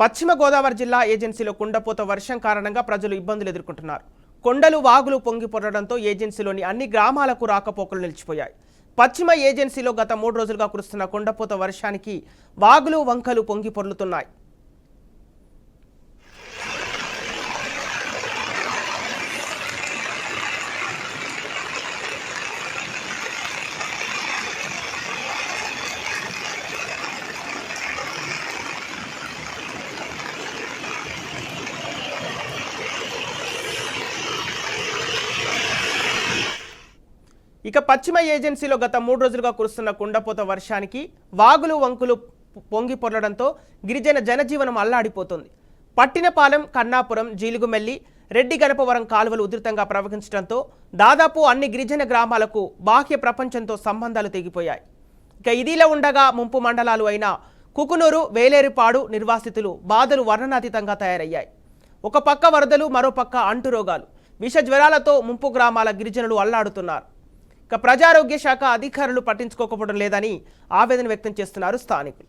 పశ్చిమ గోదావరి జిల్లా ఏజెన్సీలో కుండపోత వర్షం కారణంగా ప్రజలు ఇబ్బందులు ఎదుర్కొంటున్నారు. కొండలు వాగులు పొంగి పొరడంతో ఏజెన్సీలోని అన్ని గ్రామాలకు రాకపోకలు నిలిచిపోయాయి. పశ్చిమ ఏజెన్సీలో గత 3 రోజులుగా కురుస్తున్న కుండపోత వర్షానికి వాగులు వంకలు పొంగి పొర్లుతున్నాయి. ఇక పశ్చిమ ఏజెన్సీలో గత 3 రోజులుగా కురుస్తున్న కుండపోత వర్షానికి వాగులు వంకులు పొంగి పొర్లడంతో గిరిజన జనజీవనం అల్లాడిపోతుంది. పట్టినపాలెం, కన్నాపురం, జీలుగుమెల్లి, రెడ్డి గణపవరం కాలువలు ఉధృతంగా ప్రవహించడంతో దాదాపు అన్ని గిరిజన గ్రామాలకు బాహ్య ప్రపంచంతో సంబంధాలు తెగిపోయాయి. ఇక ఇదిలా ఉండగా ముంపు మండలాలు అయిన కుకునూరు, వేలేరుపాడు నిర్వాసితులు బాధలు వర్ణనాతీతంగా తయారయ్యాయి. ఒక పక్క వరదలు, మరో పక్క అంటురోగాలు, విష జ్వరాలతో ముంపు గ్రామాల గిరిజనులు అల్లాడుతున్నారు. ఇక ప్రజారోగ్య శాఖ అధికారులు పట్టించుకోకపోవడం లేదని ఆవేదన వ్యక్తం చేస్తున్నారు స్థానికులు.